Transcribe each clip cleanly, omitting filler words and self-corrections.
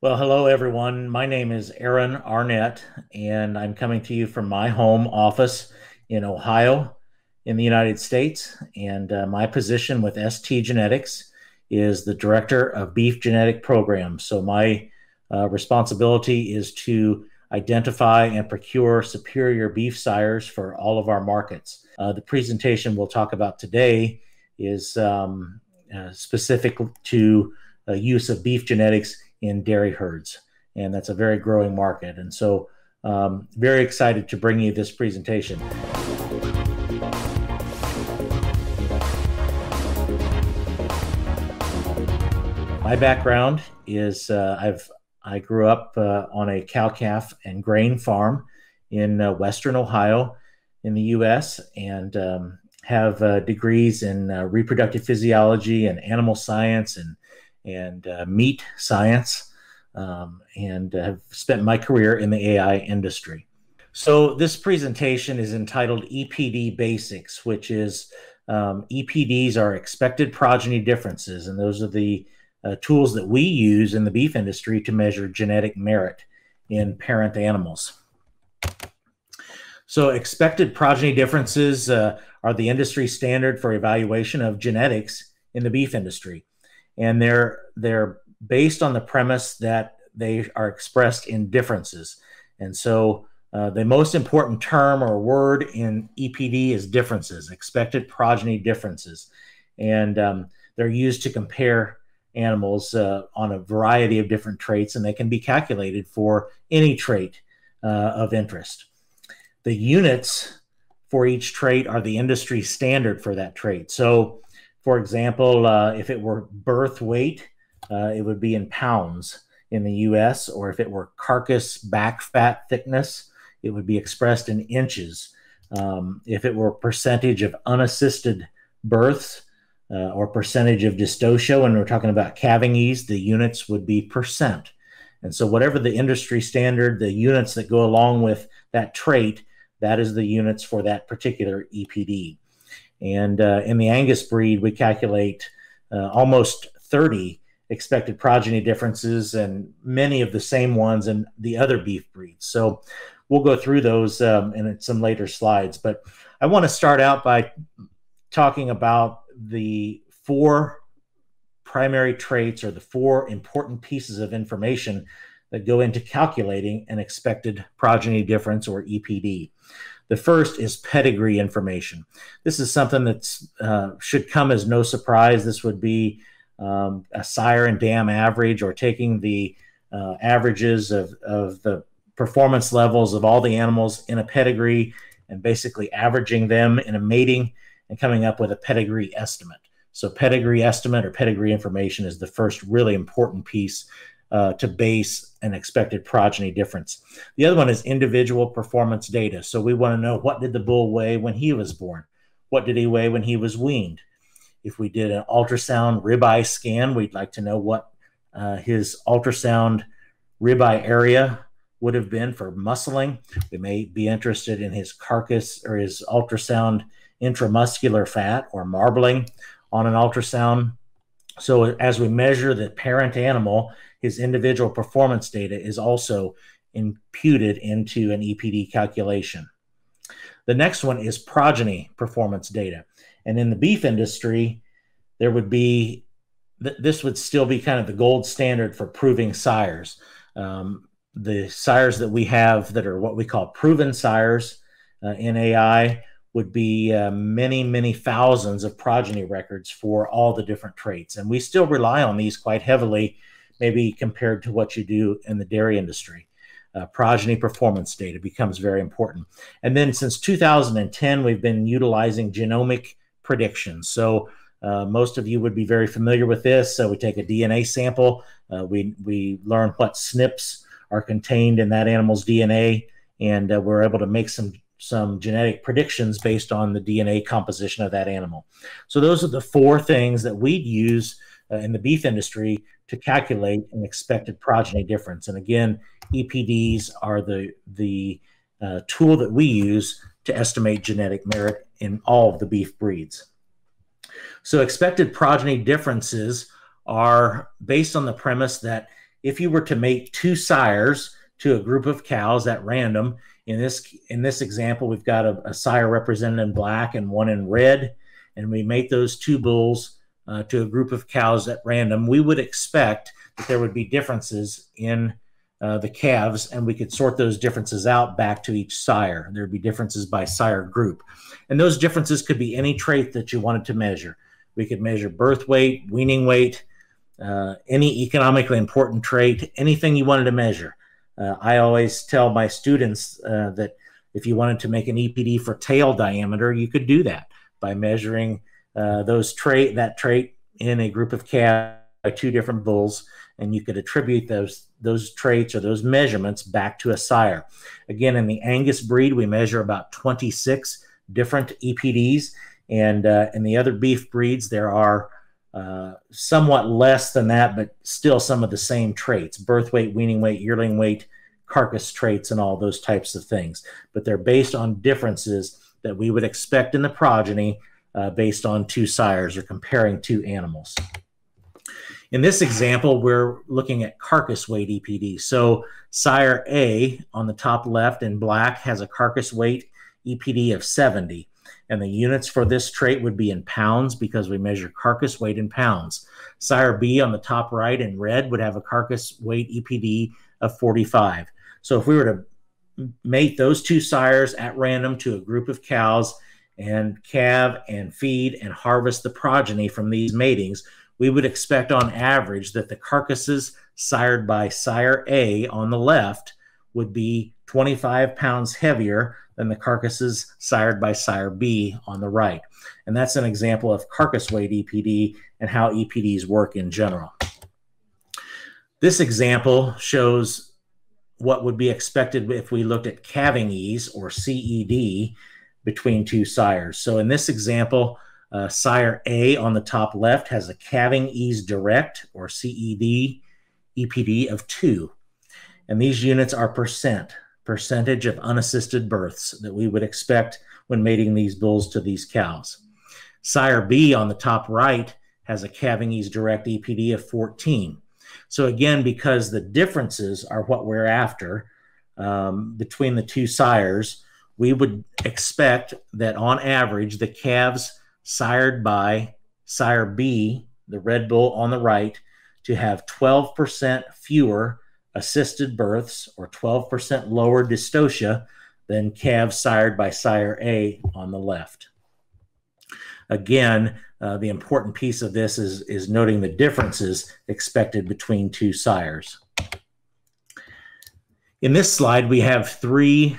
Well, hello everyone. My name is Aaron Arnett, and I'm coming to you from my home office in Ohio, in the United States. And my position with STgenetics is the Director of Beef Genetic Programs. So my responsibility is to identify and procure superior beef sires for all of our markets. The presentation we'll talk about today is specific to use of beef genetics in dairy herds, and that's a very growing market. And so very excited to bring you this presentation. My background is I grew up on a cow-calf and grain farm in Western Ohio in the U.S. and have degrees in reproductive physiology and animal science and meat science, and have spent my career in the AI industry. So this presentation is entitled EPD Basics, which is EPDs are expected progeny differences, and those are the tools that we use in the beef industry to measure genetic merit in parent animals. So expected progeny differences are the industry standard for evaluation of genetics in the beef industry. And they're based on the premise that they are expressed in differences. And so the most important term or word in EPD is differences, expected progeny differences. And they're used to compare animals on a variety of different traits, and they can be calculated for any trait of interest. The units for each trait are the industry standard for that trait. So for example, if it were birth weight, it would be in pounds in the US, or if it were carcass back fat thickness, it would be expressed in inches. If it were percentage of unassisted births or percentage of dystocia, when we're talking about calving ease, the units would be percent. And so whatever the industry standard, the units that go along with that trait, that is the units for that particular EPD. And in the Angus breed, we calculate almost 30 expected progeny differences and many of the same ones in the other beef breeds. So we'll go through those in some later slides. But I want to start out by talking about the four primary traits, or the four important pieces of information that go into calculating an expected progeny difference, or EPD. The first is pedigree information. This is something that should come as no surprise. This would be a sire and dam average, or taking the averages of the performance levels of all the animals in a pedigree and basically averaging them in a mating and coming up with a pedigree estimate. So pedigree estimate, or pedigree information, is the first really important piece to base an expected progeny difference. The other one is individual performance data. So we want to know, what did the bull weigh when he was born? What did he weigh when he was weaned? If we did an ultrasound ribeye scan, we'd like to know what his ultrasound ribeye area would have been for muscling. We may be interested in his carcass or his ultrasound intramuscular fat, or marbling on an ultrasound. So as we measure the parent animal, his individual performance data is also imputed into an EPD calculation. The next one is progeny performance data. And in the beef industry, there would be, this would still be kind of the gold standard for proving sires. The sires that we have that are what we call proven sires in AI would be many, many thousands of progeny records for all the different traits. And we still rely on these quite heavily, maybe compared to what you do in the dairy industry. Progeny performance data becomes very important. And then since 2010, we've been utilizing genomic predictions. So most of you would be very familiar with this. So we take a DNA sample, we learn what SNPs are contained in that animal's DNA, and we're able to make some genetic predictions based on the DNA composition of that animal. So those are the four things that we'd use in the beef industry to calculate an expected progeny difference. And again, EPDs are the tool that we use to estimate genetic merit in all of the beef breeds. So expected progeny differences are based on the premise that if you were to mate two sires to a group of cows at random, in this example, we've got a sire represented in black and one in red, and we mate those two bulls to a group of cows at random, we would expect that there would be differences in the calves, and we could sort those differences out back to each sire. There would be differences by sire group. And those differences could be any trait that you wanted to measure. We could measure birth weight, weaning weight, any economically important trait, anything you wanted to measure. I always tell my students that if you wanted to make an EPD for tail diameter, you could do that by measuring that trait in a group of calves by two different bulls, and you could attribute those traits or those measurements back to a sire. Again, in the Angus breed, we measure about 26 different EPDs, and in the other beef breeds, there are somewhat less than that, but still some of the same traits: birth weight, weaning weight, yearling weight, carcass traits, and all those types of things. But they're based on differences that we would expect in the progeny based on two sires or comparing two animals. In this example, we're looking at carcass weight EPD. So sire A on the top left in black has a carcass weight EPD of 70. And the units for this trait would be in pounds because we measure carcass weight in pounds. Sire B on the top right in red would have a carcass weight EPD of 45. So if we were to mate those two sires at random to a group of cows and calve and feed and harvest the progeny from these matings, we would expect on average that the carcasses sired by sire A on the left would be 25 pounds heavier than the carcasses sired by sire B on the right. And that's an example of carcass weight EPD and how EPDs work in general. This example shows what would be expected if we looked at calving ease, or CED, between two sires. So in this example, sire A on the top left has a calving ease direct, or CED, EPD of 2. And these units are percentage of unassisted births that we would expect when mating these bulls to these cows. Sire B on the top right has a calving ease direct EPD of 14. So again, because the differences are what we're after between the two sires, we would expect that on average, the calves sired by sire B, the red bull on the right, to have 12% fewer assisted births or 12% lower dystocia than calves sired by sire A on the left. Again, the important piece of this is noting the differences expected between two sires. In this slide, we have 3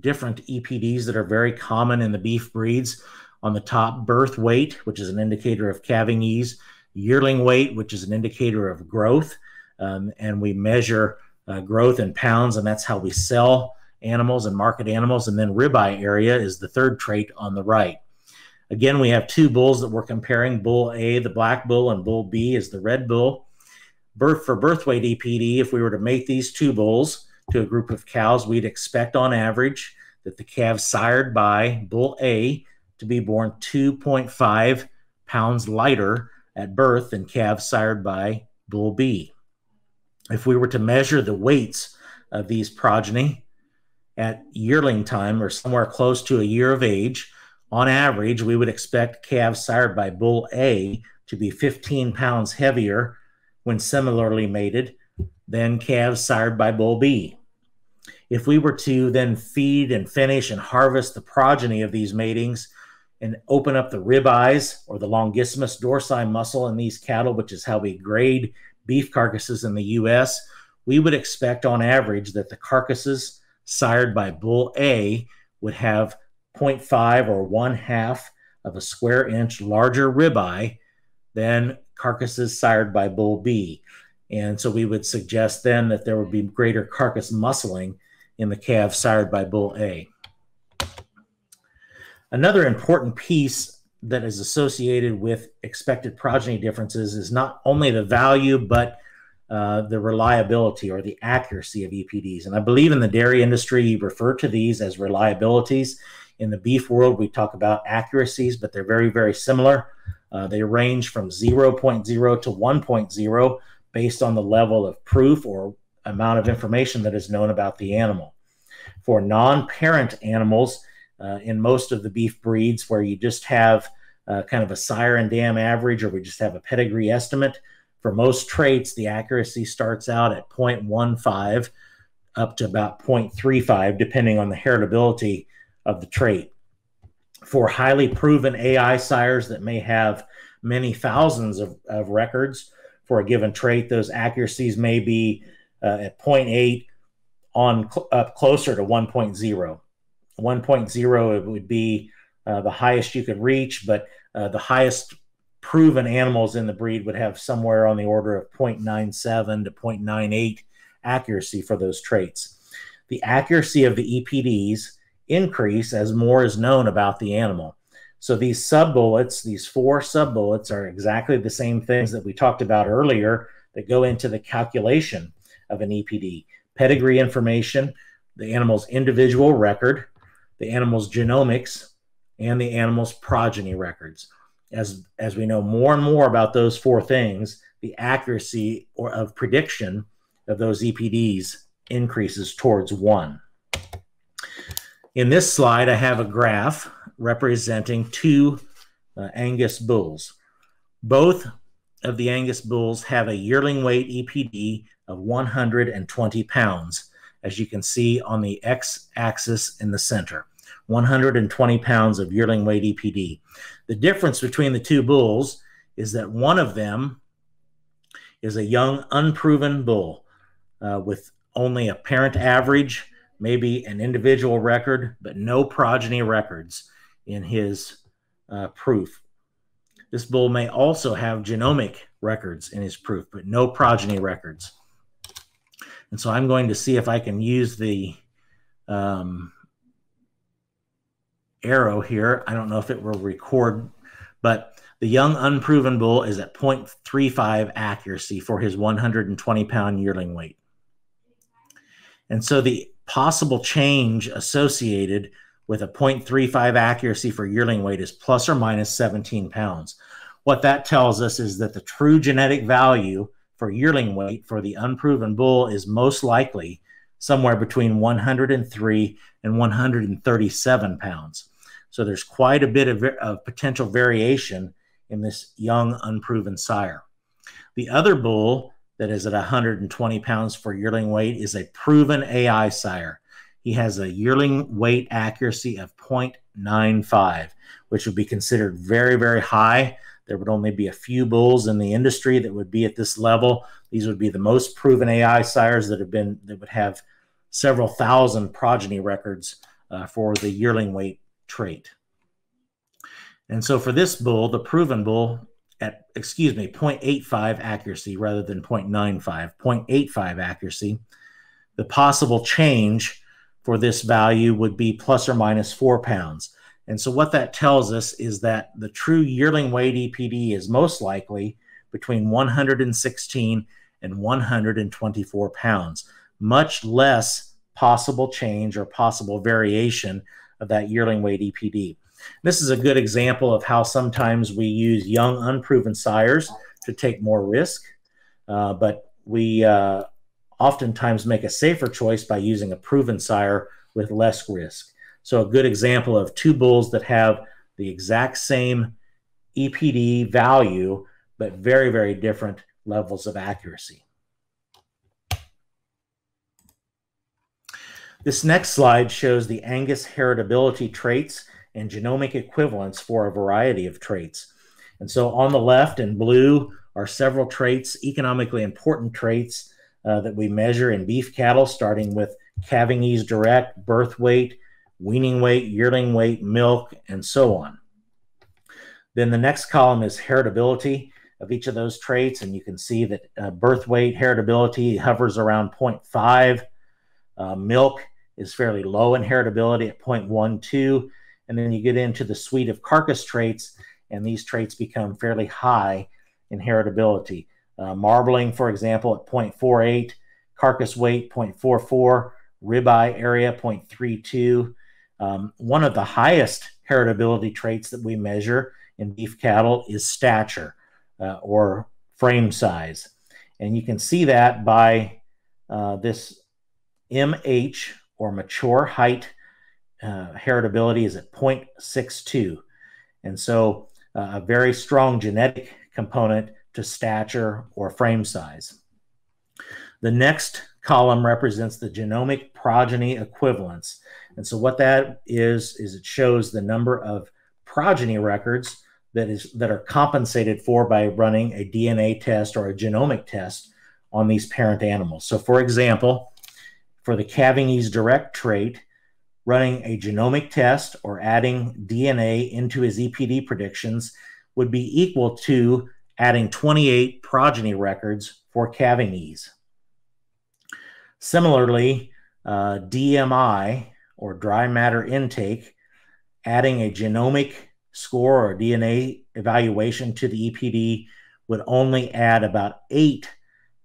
different EPDs that are very common in the beef breeds. On the top, birth weight, which is an indicator of calving ease; yearling weight, which is an indicator of growth, and we measure growth in pounds, and that's how we sell animals and market animals. And then ribeye area is the third trait on the right. Again, we have 2 bulls that we're comparing: bull A, the black bull, and bull B is the red bull. For birth weight EPD, if we were to mate these 2 bulls to a group of cows, we'd expect on average that the calves sired by bull A to be born 2.5 pounds lighter at birth than calves sired by bull B. If we were to measure the weights of these progeny at yearling time, or somewhere close to a year of age, on average, we would expect calves sired by bull A to be 15 pounds heavier when similarly mated than calves sired by bull B. If we were to then feed and finish and harvest the progeny of these matings and open up the ribeyes, or the longissimus dorsi muscle in these cattle, which is how we grade beef carcasses in the U.S., we would expect on average that the carcasses sired by bull A would have 0.5 or 1/2 of a square inch larger ribeye than carcasses sired by bull B. And so we would suggest then that there would be greater carcass muscling in the calves sired by bull A. Another important piece that is associated with expected progeny differences is not only the value, but the reliability or the accuracy of EPDs. And I believe in the dairy industry, you refer to these as reliabilities. In the beef world, we talk about accuracies, but they're very, very similar. They range from 0.0 to 1.0, based on the level of proof or amount of information that is known about the animal. For non-parent animals, in most of the beef breeds where you just have kind of a sire and dam average, or we just have a pedigree estimate, for most traits, the accuracy starts out at 0.15 up to about 0.35, depending on the heritability of the trait. For highly proven AI sires that may have many thousands of records for a given trait, those accuracies may be at 0.8 on up closer to 1.0. 1.0 it would be the highest you could reach, but the highest proven animals in the breed would have somewhere on the order of 0.97 to 0.98 accuracy for those traits. The accuracy of the EPDs increase as more is known about the animal. So these sub-bullets, these 4 sub-bullets, are exactly the same things that we talked about earlier that go into the calculation of an EPD. Pedigree information, the animal's individual record, the animal's genomics, and the animal's progeny records. As we know more and more about those 4 things, the accuracy of prediction of those EPDs increases towards 1. In this slide, I have a graph representing 2 Angus bulls. Both of the Angus bulls have a yearling weight EPD of 120 pounds, as you can see on the x-axis in the center. 120 pounds of yearling weight EPD. The difference between the 2 bulls is that one of them is a young, unproven bull with only a parent average, maybe an individual record, but no progeny records in his proof. This bull may also have genomic records in his proof, but no progeny records. And so I'm going to see if I can use the arrow here. I don't know if it will record, but the young unproven bull is at 0.35 accuracy for his 120-pound yearling weight. And so the possible change associated with a 0.35 accuracy for yearling weight is plus or minus 17 pounds. What that tells us is that the true genetic value for yearling weight for the unproven bull is most likely somewhere between 103 and 137 pounds. So there's quite a bit of potential variation in this young unproven sire. The other bull that is at 120 pounds for yearling weight is a proven AI sire. He has a yearling weight accuracy of 0.95, which would be considered very, very high. There would only be a few bulls in the industry that would be at this level. These would be the most proven AI sires that would have several thousand progeny records for the yearling weight trait. And so for this bull, the proven bull at, 0.85 accuracy rather than 0.95, 0.85 accuracy, the possible change for this value would be plus or minus 4 pounds. And so what that tells us is that the true yearling weight EPD is most likely between 116 and 124 pounds, much less possible change or possible variation of that yearling weight EPD. This is a good example of how sometimes we use young unproven sires to take more risk, but we oftentimes make a safer choice by using a proven sire with less risk. So a good example of 2 bulls that have the exact same EPD value, but very, very different levels of accuracy. This next slide shows the Angus heritability traits and genomic equivalents for a variety of traits. And so on the left in blue are several traits, economically important traits that we measure in beef cattle, starting with calving ease direct, birth weight, weaning weight, yearling weight, milk, and so on. Then the next column is heritability of each of those traits, and you can see that birth weight heritability hovers around 0.5. Milk is fairly low in heritability at 0.12, and then you get into the suite of carcass traits, and these traits become fairly high in heritability. Marbling, for example, at 0.48, carcass weight 0.44, ribeye area 0.32. One of the highest heritability traits that we measure in beef cattle is stature or frame size. And you can see that by this MH, or mature height heritability, is at 0.62. And so a very strong genetic component to stature or frame size. The next column represents the genomic progeny equivalence. And so what that is it shows the number of progeny records that are compensated for by running a DNA test or a genomic test on these parent animals. So for example, for the Cavingese direct trait, running a genomic test or adding DNA into his EPD predictions would be equal to adding 28 progeny records for Cavingese. Similarly, DMI, or dry matter intake, adding a genomic score or DNA evaluation to the EPD would only add about 8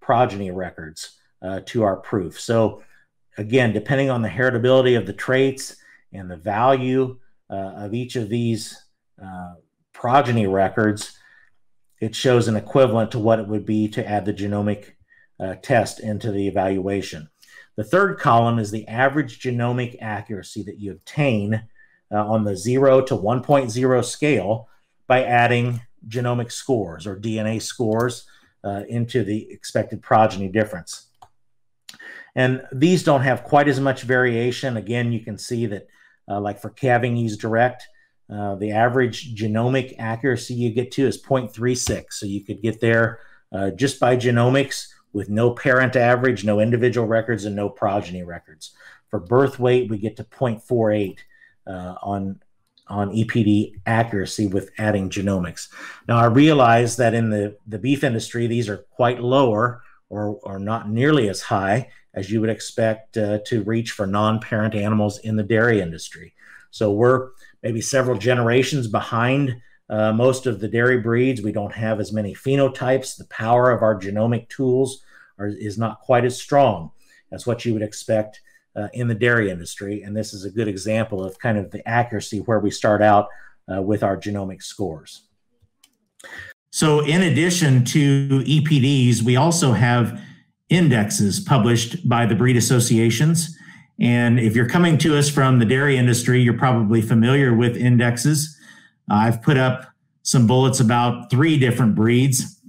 progeny records to our proof. So again, depending on the heritability of the traits and the value of each of these progeny records, it shows an equivalent to what it would be to add the genomic test into the evaluation. The third column is the average genomic accuracy that you obtain on the 0 to 1.0 scale by adding genomic scores or DNA scores into the expected progeny difference. And these don't have quite as much variation. Again, you can see that like for Cavingese direct, the average genomic accuracy you get to is 0.36. So you could get there just by genomics with no parent average, no individual records, and no progeny records. For birth weight, we get to 0.48 on EPD accuracy with adding genomics. Now, I realize that in the beef industry, these are quite lower or not nearly as high as you would expect to reach for non-parent animals in the dairy industry. So we're maybe several generations behind most of the dairy breeds. We don't have as many phenotypes. The power of our genomic tools is not quite as strong as what you would expect in the dairy industry. And this is a good example of kind of the accuracy where we start out with our genomic scores. So in addition to EPDs, we also have indexes published by the breed associations. And if you're coming to us from the dairy industry, you're probably familiar with indexes. I've put up some bullets about 3 different breeds.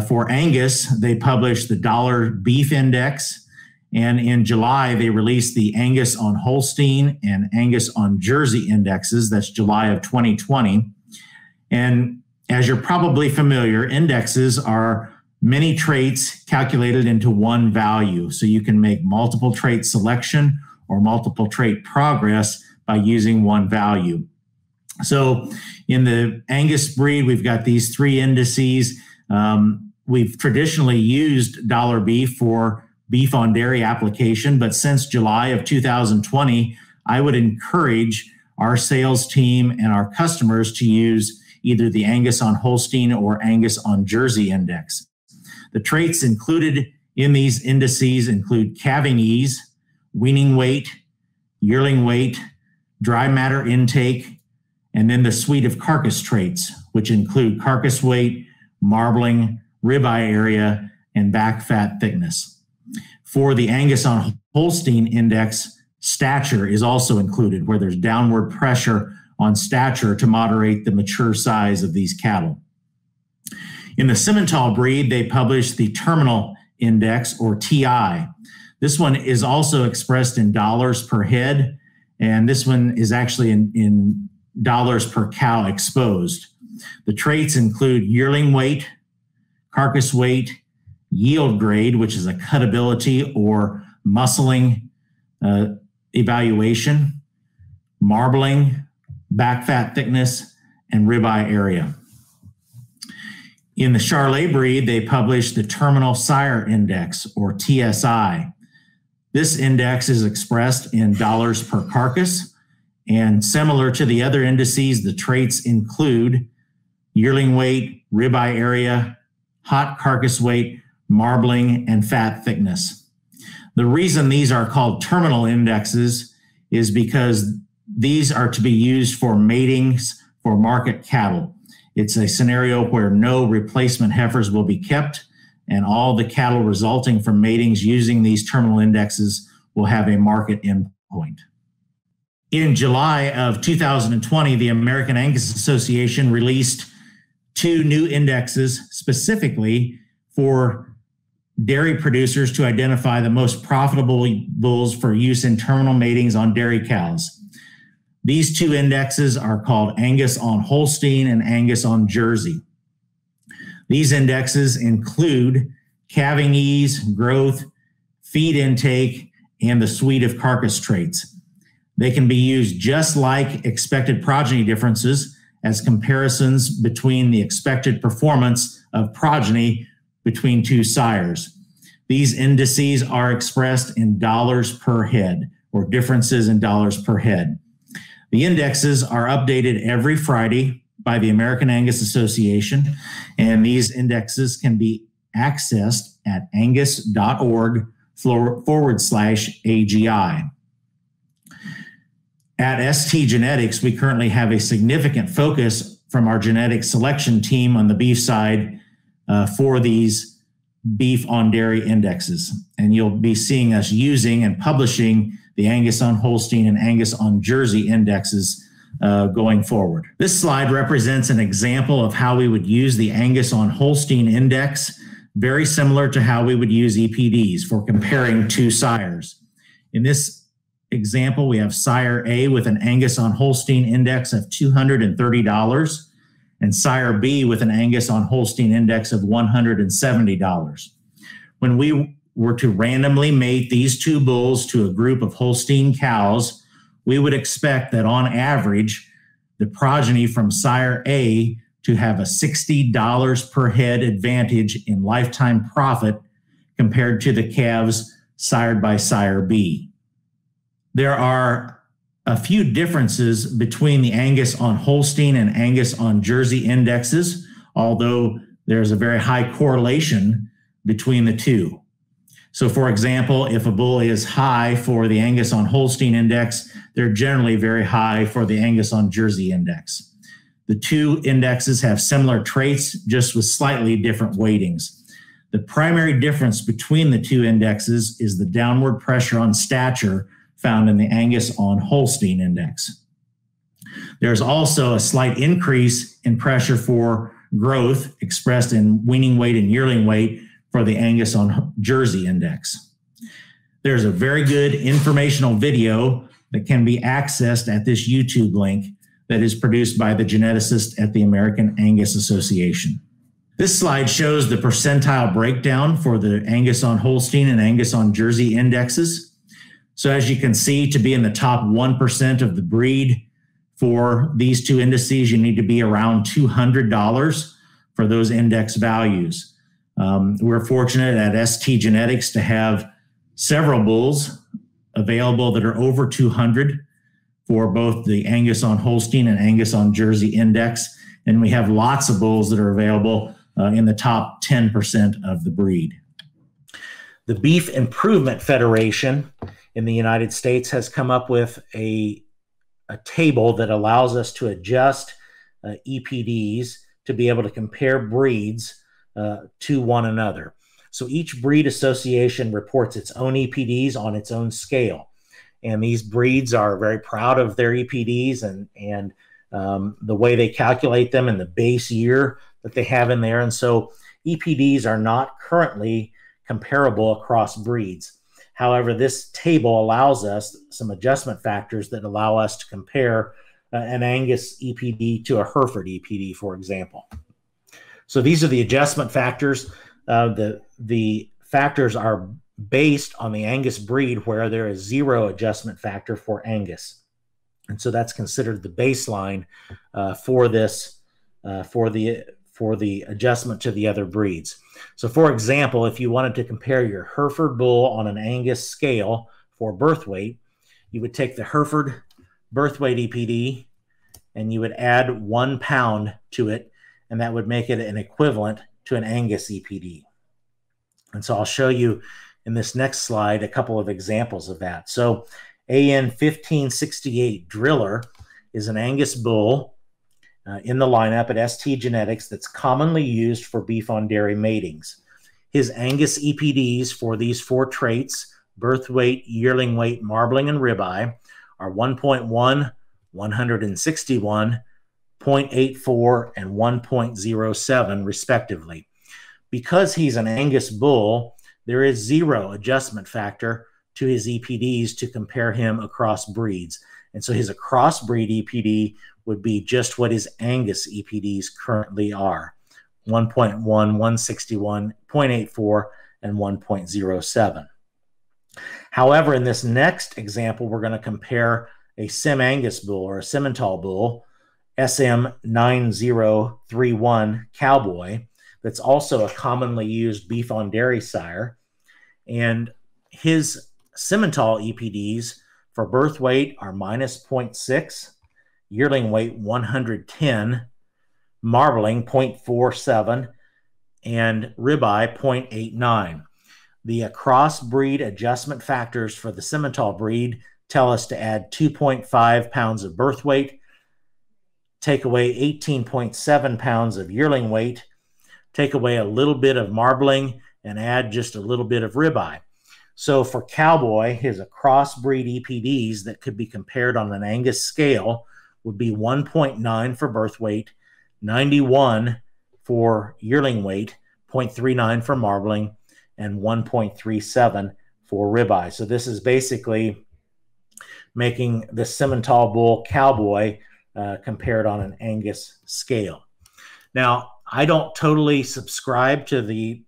For Angus, they published the Dollar Beef Index. And in July, they released the Angus on Holstein and Angus on Jersey indexes. That's July of 2020. And as you're probably familiar, indexes are many traits calculated into one value. So you can make multiple trait selection or multiple trait progress by using one value. So in the Angus breed, we've got these 3 indices. We've traditionally used Dollar Beef for beef on dairy application, but since July of 2020, I would encourage our sales team and our customers to use either the Angus on Holstein or Angus on Jersey index. The traits included in these indices include calving ease, weaning weight, yearling weight, dry matter intake, and then the suite of carcass traits, which include carcass weight, marbling, ribeye area, and back fat thickness. For the Angus on Holstein index, stature is also included, where there's downward pressure on stature to moderate the mature size of these cattle. In the Simmental breed, they published the terminal index, or TI. This one is also expressed in dollars per head, and this one is actually in dollars per cow exposed. The traits include yearling weight, carcass weight, yield grade, which is a cutability or muscling evaluation, marbling, back fat thickness, and ribeye area. In the Charolais breed, they published the Terminal Sire Index, or TSI. This index is expressed in dollars per carcass, and similar to the other indices, the traits include yearling weight, ribeye area, hot carcass weight, marbling, and fat thickness. The reason these are called terminal indexes is because these are to be used for matings for market cattle. It's a scenario where no replacement heifers will be kept and all the cattle resulting from matings using these terminal indexes will have a market endpoint. In July of 2020, the American Angus Association released 2 new indexes specifically for dairy producers to identify the most profitable bulls for use in terminal matings on dairy cows. These 2 indexes are called Angus on Holstein and Angus on Jersey. These indexes include calving ease, growth, feed intake, and the suite of carcass traits. They can be used just like expected progeny differences as comparisons between the expected performance of progeny between 2 sires. These indices are expressed in dollars per head, or differences in dollars per head. The indexes are updated every Friday by the American Angus Association, and these indexes can be accessed at angus.org/AGI. At STgenetics, we currently have a significant focus from our genetic selection team on the beef side for these beef on dairy indexes. And you'll be seeing us using and publishing the Angus on Holstein and Angus on Jersey indexes going forward. This slide represents an example of how we would use the Angus on Holstein index, very similar to how we would use EPDs for comparing 2 sires. In this example, we have sire A with an Angus on Holstein index of $230 and sire B with an Angus on Holstein index of $170. When we were to randomly mate these 2 bulls to a group of Holstein cows, we would expect that on average, the progeny from sire A to have a $60 per head advantage in lifetime profit compared to the calves sired by sire B. There are a few differences between the Angus on Holstein and Angus on Jersey indexes, although there's a very high correlation between the 2. So for example, if a bull is high for the Angus on Holstein index, they're generally very high for the Angus on Jersey index. The 2 indexes have similar traits, just with slightly different weightings. The primary difference between the 2 indexes is the downward pressure on stature found in the Angus on Holstein index. There's also a slight increase in pressure for growth expressed in weaning weight and yearling weight for the Angus on Jersey index. There's a very good informational video that can be accessed at this YouTube link that is produced by the geneticist at the American Angus Association. This slide shows the percentile breakdown for the Angus on Holstein and Angus on Jersey indexes. So as you can see, to be in the top 1% of the breed for these 2 indices, you need to be around $200 for those index values. We're fortunate at STgenetics to have several bulls available that are over 200 for both the Angus on Holstein and Angus on Jersey index. And we have lots of bulls that are available in the top 10% of the breed. The Beef Improvement Federation in the United States has come up with a table that allows us to adjust EPDs to be able to compare breeds to one another. So each breed association reports its own EPDs on its own scale. And these breeds are very proud of their EPDs and the way they calculate them and the base year that they have in there. And so EPDs are not currently comparable across breeds. However, this table allows us some adjustment factors that allow us to compare an Angus EPD to a Hereford EPD, for example. So these are the adjustment factors. The factors are based on the Angus breed, where there is 0 adjustment factor for Angus. And so that's considered the baseline for this, for the adjustment to the other breeds. So for example, if you wanted to compare your Hereford bull on an Angus scale for birth weight, you would take the Hereford birth weight EPD and you would add 1 pound to it, and that would make it an equivalent to an Angus EPD. And so I'll show you in this next slide a couple of examples of that. So AN 1568 Driller is an Angus bull in the lineup at STgenetics that's commonly used for beef on dairy matings. His Angus EPDs for these 4 traits, birth weight, yearling weight, marbling, and ribeye, are 1.1, 161, 0.84, and 1.07, respectively. Because he's an Angus bull, there is 0 adjustment factor to his EPDs to compare him across breeds. And so his crossbreed EPD would be just what his Angus EPDs currently are, 1.1, 161, 0.84, and 1.07. However, in this next example, we're going to compare a Sim Angus bull or a Simmental bull, SM9031 Cowboy, that's also a commonly used beef on dairy sire. And his Simmental EPDs for birth weight are -0.6, yearling weight 110, marbling 0.47, and ribeye 0.89. The crossbreed adjustment factors for the Simmental breed tell us to add 2.5 pounds of birth weight, take away 18.7 pounds of yearling weight, take away a little bit of marbling, and add just a little bit of ribeye. So for Cowboy, his crossbreed EPDs that could be compared on an Angus scale would be 1.9 for birth weight, 91 for yearling weight, 0.39 for marbling, and 1.37 for ribeye. So this is basically making the Simmental bull Cowboy compared on an Angus scale. Now, I don't totally subscribe to the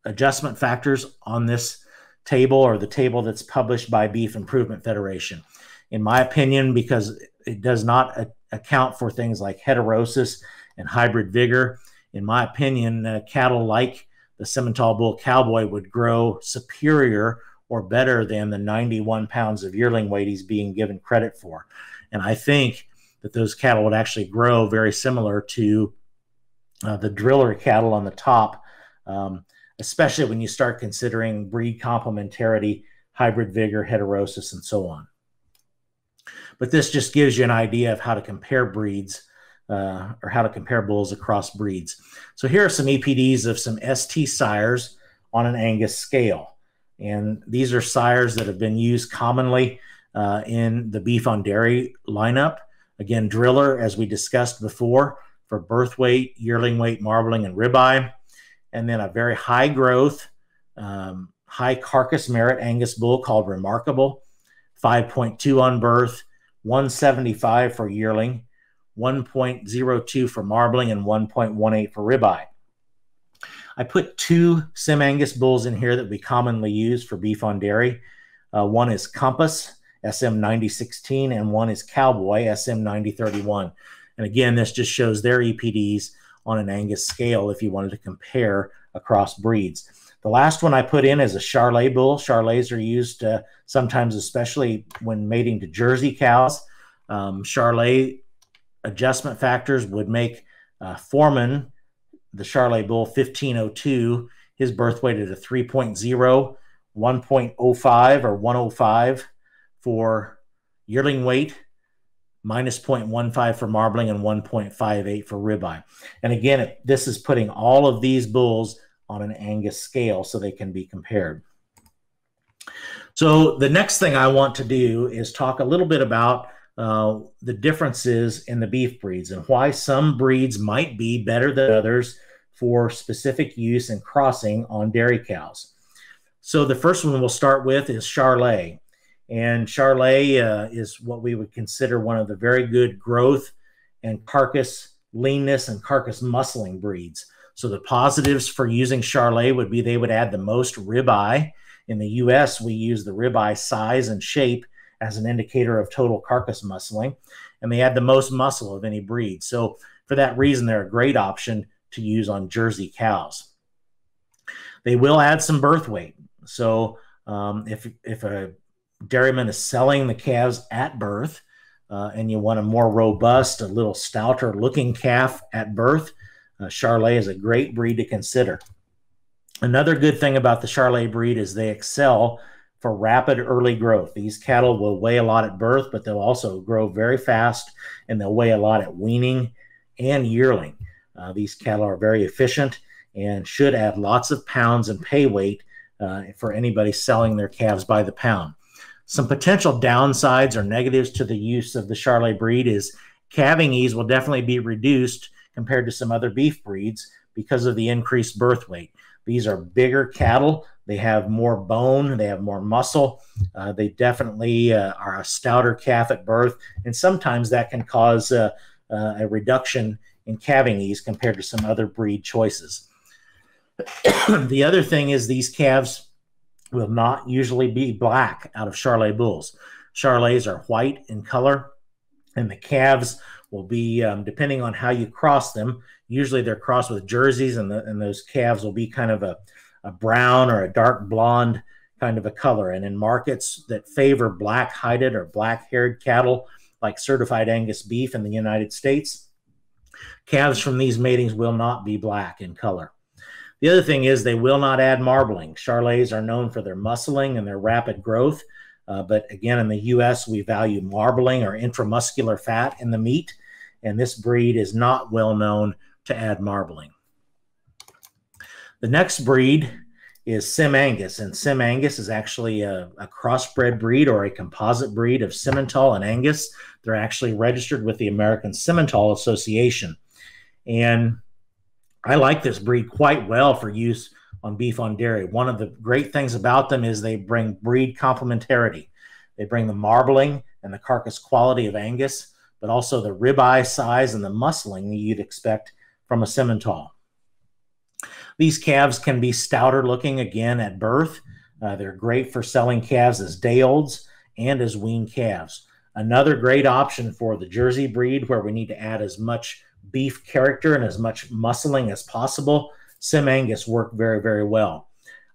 adjustment factors on this table, or the table that's published by Beef Improvement Federation. In my opinion, because it does not account for things like heterosis and hybrid vigor, in my opinion, cattle like the Simmental bull Cowboy would grow superior or better than the 91 pounds of yearling weight he's being given credit for. And I think that those cattle would actually grow very similar to the driller cattle on the top, especially when you start considering breed complementarity, hybrid vigor, heterosis, and so on. But this just gives you an idea of how to compare breeds or how to compare bulls across breeds. So here are some EPDs of some ST sires on an Angus scale. And these are sires that have been used commonly in the beef on dairy lineup. Again, driller, as we discussed before, for birth weight, yearling weight, marbling, and ribeye. And then a very high growth, high carcass merit Angus bull called Remarkable, 5.2 on birth, 175 for yearling, 1.02 for marbling, and 1.18 for ribeye. I put 2 Sim Angus bulls in here that we commonly use for beef on dairy. One is Compass, SM9016, and one is Cowboy, SM9031. And again, this just shows their EPDs on an Angus scale if you wanted to compare across breeds. The last one I put in is a Charolais bull. Charolais are used sometimes, especially when mating to Jersey cows. Charolais adjustment factors would make Foreman, the Charolais bull, 1502, his birth weight at a 3.0, 1.05 or 105 for yearling weight, -0.15 for marbling, and 1.58 for ribeye. And again, this is putting all of these bulls on an Angus scale so they can be compared. So the next thing I want to do is talk a little bit about the differences in the beef breeds and why some breeds might be better than others for specific use and crossing on dairy cows. So the first one we'll start with is Charolais. And Charolais is what we would consider one of the very good growth and carcass leanness and carcass muscling breeds. So the positives for using Charolais would be they would add the most ribeye. In the US, we use the ribeye size and shape as an indicator of total carcass muscling, and they add the most muscle of any breed. So for that reason, they're a great option to use on Jersey cows. They will add some birth weight. So if a dairyman is selling the calves at birth and you want a more robust, a little stouter looking calf at birth, Charolais is a great breed to consider. Another good thing about the Charolais breed is they excel for rapid early growth. These cattle will weigh a lot at birth, but they'll also grow very fast, and they'll weigh a lot at weaning and yearling. These cattle are very efficient and should add lots of pounds and pay weight for anybody selling their calves by the pound. Some potential downsides or negatives to the use of the Charolais breed is calving ease will definitely be reduced compared to some other beef breeds because of the increased birth weight. These are bigger cattle. They have more bone. They have more muscle. They definitely are a stouter calf at birth, and sometimes that can cause a reduction in calving ease compared to some other breed choices. The other thing is these calves will not usually be black out of Charolais bulls. Charolais are white in color, and the calves will be, depending on how you cross them, usually they're crossed with Jerseys, and those calves will be kind of a brown or a dark blonde kind of a color. And in markets that favor black-hided or black-haired cattle, like certified Angus beef in the United States, calves from these matings will not be black in color. The other thing is they will not add marbling. Charolais are known for their muscling and their rapid growth, but again, in the U.S., we value marbling or intramuscular fat in the meat, and this breed is not well known to add marbling. The next breed is Sim Angus, and Sim Angus is actually a crossbred breed or a composite breed of Simmental and Angus. They're actually registered with the American Simmental Association, and I like this breed quite well for use on beef on dairy. One of the great things about them is they bring breed complementarity. They bring the marbling and the carcass quality of Angus, but also the ribeye size and the muscling that you'd expect from a Simmental. These calves can be stouter looking again at birth. They're great for selling calves as day-olds and as weaned calves. Another great option for the Jersey breed, where we need to add as much beef character and as much muscling as possible, Sim Angus work very, very well.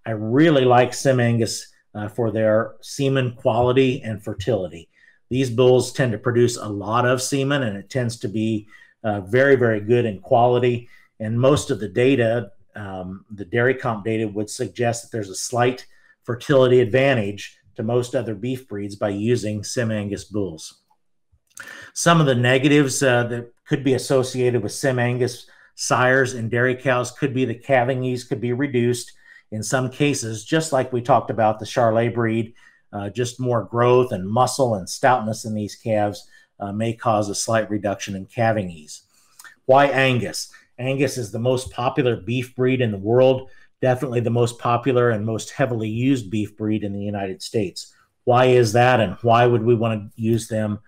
I really like Sim Angus for their semen quality and fertility. These bulls tend to produce a lot of semen, and it tends to be very, very good in quality. And most of the data, the dairy comp data, would suggest that there's a slight fertility advantage to most other beef breeds by using Sim Angus bulls. Some of the negatives that could be associated with Sim Angus sires and dairy cows could be the calving ease could be reduced in some cases, just like we talked about the Charolais breed. Just more growth and muscle and stoutness in these calves may cause a slight reduction in calving ease. Why Angus? Angus is the most popular beef breed in the world, definitely the most popular and most heavily used beef breed in the United States. Why is that, and why would we want to use them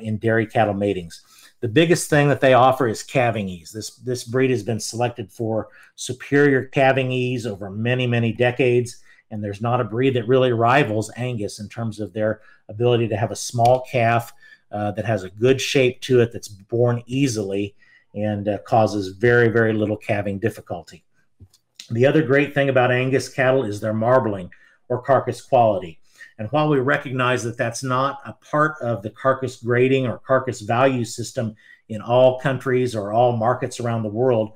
in dairy cattle matings? The biggest thing that they offer is calving ease. This breed has been selected for superior calving ease over many, many decades, and there's not a breed that really rivals Angus in terms of their ability to have a small calf that has a good shape to it, that's born easily, and causes very, very little calving difficulty. The other great thing about Angus cattle is their marbling or carcass quality. And while we recognize that that's not a part of the carcass grading or carcass value system in all countries or all markets around the world,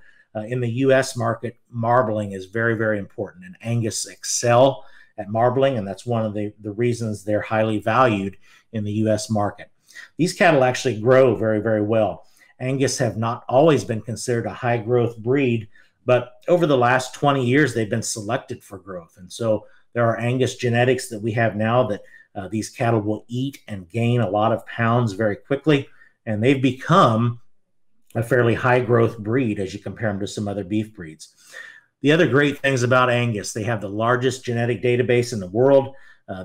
in the U.S. market, marbling is very, very important. And Angus excel at marbling, and that's one of the reasons they're highly valued in the U.S. market. These cattle actually grow very, very well. Angus have not always been considered a high-growth breed, but over the last 20 years, they've been selected for growth. And so there are Angus genetics that we have now that these cattle will eat and gain a lot of pounds very quickly, and they've become a fairly high growth breed as you compare them to some other beef breeds. The other great things about Angus, they have the largest genetic database in the world.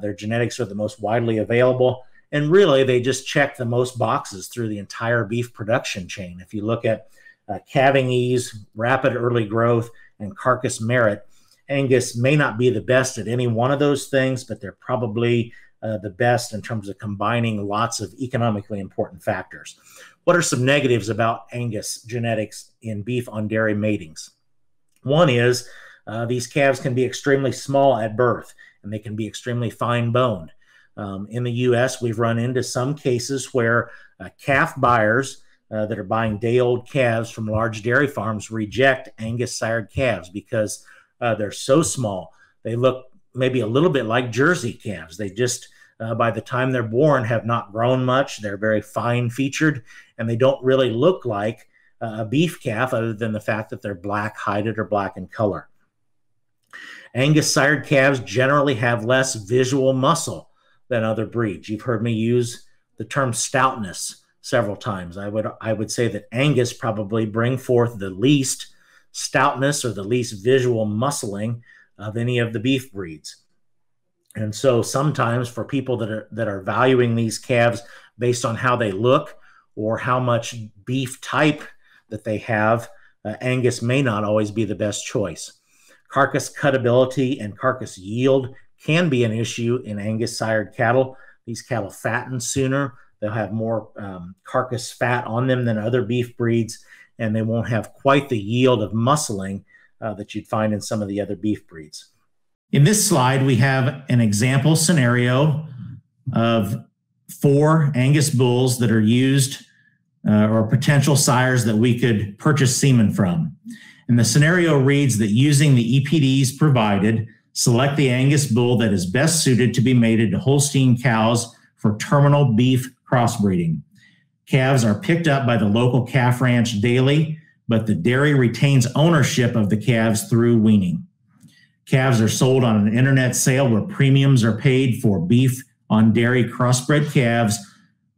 Their genetics are the most widely available, and really they just check the most boxes through the entire beef production chain. If you look at calving ease, rapid early growth, and carcass merit, Angus may not be the best at any one of those things, but they're probably the best in terms of combining lots of economically important factors. What are some negatives about Angus genetics in beef on dairy matings? One is these calves can be extremely small at birth, and they can be extremely fine-boned. In the U.S., we've run into some cases where calf buyers that are buying day-old calves from large dairy farms reject Angus-sired calves because they're so small. They look maybe a little bit like Jersey calves. They just, by the time they're born, have not grown much. They're very fine-featured, and they don't really look like a beef calf other than the fact that they're black-hided or black in color. Angus sired calves generally have less visual muscle than other breeds. You've heard me use the term stoutness several times. I would say that Angus probably bring forth the least stoutness or the least visual muscling of any of the beef breeds. And so sometimes for people that are valuing these calves based on how they look or how much beef type that they have, Angus may not always be the best choice. Carcass cutability and carcass yield can be an issue in Angus sired cattle. These cattle fatten sooner. They'll have more carcass fat on them than other beef breeds, and they won't have quite the yield of muscling that you'd find in some of the other beef breeds. In this slide, we have an example scenario of 4 Angus bulls that are used or potential sires that we could purchase semen from. And the scenario reads that using the EPDs provided, select the Angus bull that is best suited to be mated to Holstein cows for terminal beef crossbreeding. Calves are picked up by the local calf ranch daily, but the dairy retains ownership of the calves through weaning. Calves are sold on an internet sale where premiums are paid for beef on dairy crossbred calves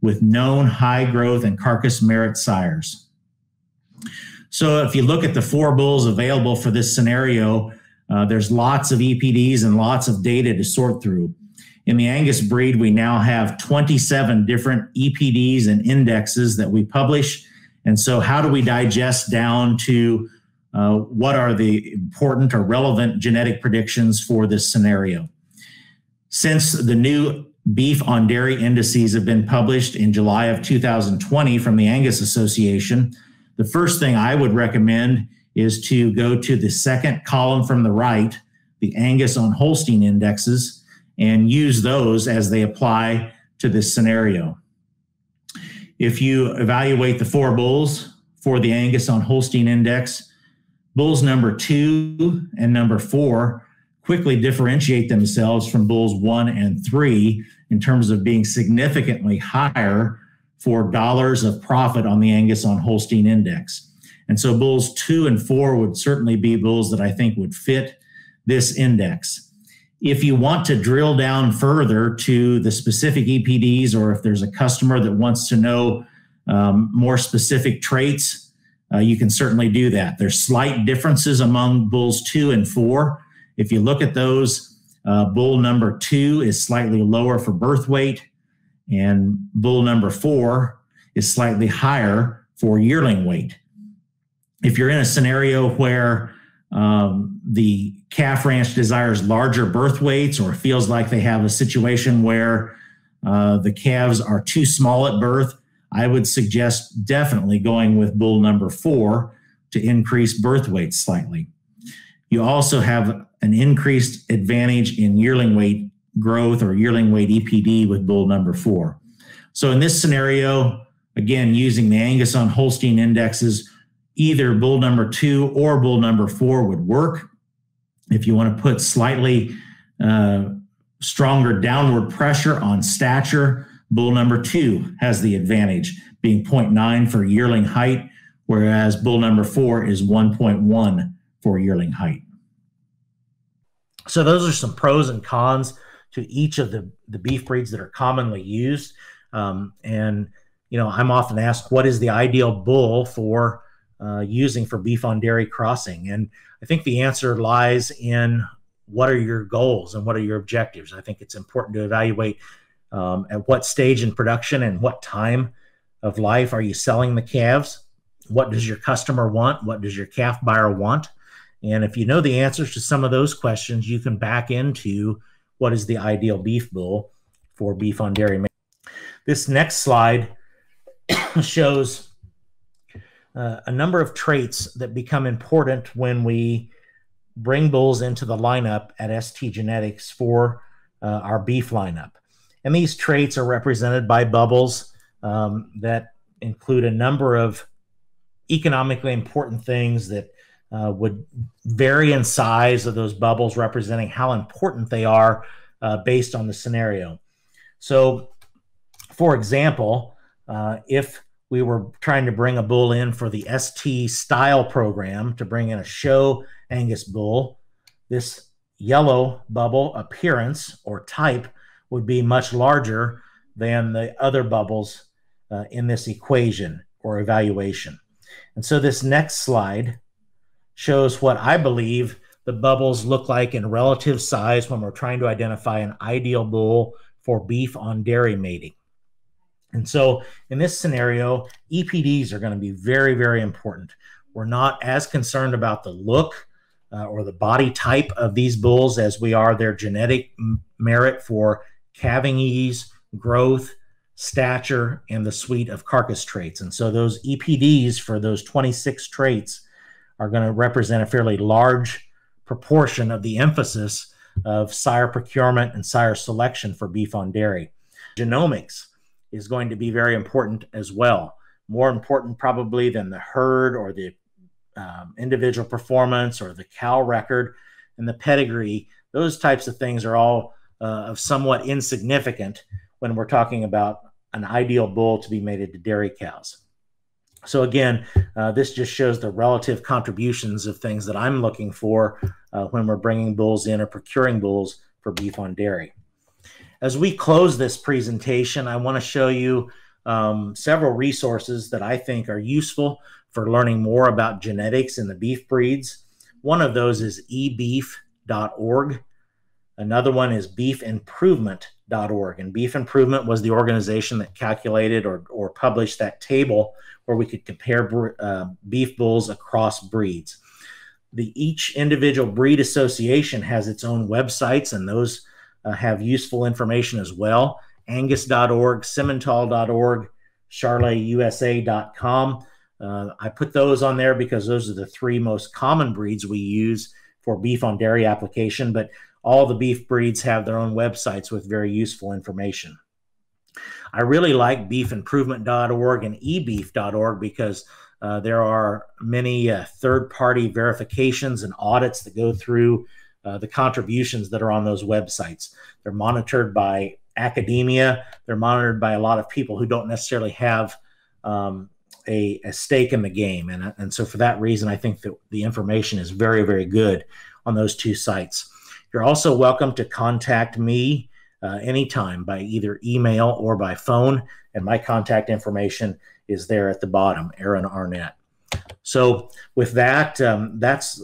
with known high growth and carcass merit sires. So if you look at the 4 bulls available for this scenario, there's lots of EPDs and lots of data to sort through. In the Angus breed, we now have 27 different EPDs and indexes that we publish. And so how do we digest down to what are the important or relevant genetic predictions for this scenario? Since the new beef on dairy indices have been published in July of 2020 from the Angus Association, the first thing I would recommend is to go to the second column from the right, the Angus on Holstein indexes, and use those as they apply to this scenario. If you evaluate the 4 bulls for the Angus on Holstein index, bulls number 2 and number 4 quickly differentiate themselves from bulls 1 and 3 in terms of being significantly higher for dollars of profit on the Angus on Holstein index. And so bulls 2 and 4 would certainly be bulls that I think would fit this index. If you want to drill down further to the specific EPDs, or if there's a customer that wants to know more specific traits, you can certainly do that. There's slight differences among bulls 2 and 4. If you look at those, bull number 2 is slightly lower for birth weight, and bull number 4 is slightly higher for yearling weight. If you're in a scenario where the calf ranch desires larger birth weights or feels like they have a situation where the calves are too small at birth, I would suggest definitely going with bull number 4 to increase birth weight slightly. You also have an increased advantage in yearling weight growth or yearling weight EPD with bull number 4. So in this scenario, again, using the Angus on Holstein indexes, either bull number 2 or bull number 4 would work. If you want to put slightly stronger downward pressure on stature, bull number 2 has the advantage, being 0.9 for yearling height, whereas bull number 4 is 1.1 for yearling height. So those are some pros and cons to each of the beef breeds that are commonly used. And, you know, I'm often asked, what is the ideal bull for using for beef on dairy crossing? And I think the answer lies in what are your goals and what are your objectives. I think it's important to evaluate at what stage in production and what time of life are you selling the calves? What does your customer want? What does your calf buyer want? And if you know the answers to some of those questions, you can back into what is the ideal beef bull for beef on dairy. This next slide shows a number of traits that become important when we bring bulls into the lineup at STgenetics for our beef lineup. And these traits are represented by bubbles that include a number of economically important things that would vary in size of those bubbles, representing how important they are based on the scenario. So, for example, if we were trying to bring a bull in for the ST style program to bring in a show Angus bull, this yellow bubble appearance or type would be much larger than the other bubbles in this equation or evaluation. And so this next slide shows what I believe the bubbles look like in relative size when we're trying to identify an ideal bull for beef on dairy mating. And so in this scenario, EPDs are going to be very, very important. We're not as concerned about the look or the body type of these bulls as we are their genetic merit for calving ease, growth, stature, and the suite of Carcass traits. And so those EPDs for those 26 traits are going to represent a fairly large proportion of the emphasis of sire procurement and sire selection for beef on dairy. Genomics is going to be very important as well. More important probably than the herd or the individual performance or the cow record and the pedigree. Those types of things are all of somewhat insignificant when we're talking about an ideal bull to be mated to dairy cows. So again, this just shows the relative contributions of things that I'm looking for when we're bringing bulls in or procuring bulls for beef on dairy. As we close this presentation, I want to show you several resources that I think are useful for learning more about genetics in the beef breeds. One of those is ebeef.org. Another one is beefimprovement.org. And Beef Improvement was the organization that calculated or published that table where we could compare beef bulls across breeds. Each individual breed association has its own websites, and those have useful information as well. Angus.org, Simmental.org, CharolaiseUSA.com. I put those on there because those are the three most common breeds we use for beef on dairy application, but all the beef breeds have their own websites with very useful information. I really like beefimprovement.org and ebeef.org because there are many third-party verifications and audits that go through the contributions that are on those websites. They're monitored by academia. They're monitored by a lot of people who don't necessarily have a stake in the game. And so for that reason, I think that the information is very, very good on those two sites. You're also welcome to contact me anytime by either email or by phone, and my contact information is there at the bottom, Aaron Arnett. So with that, that's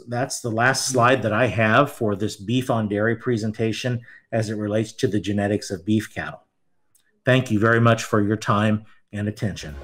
the last slide that I have for this beef on dairy presentation as it relates to the genetics of beef cattle. Thank you very much for your time and attention.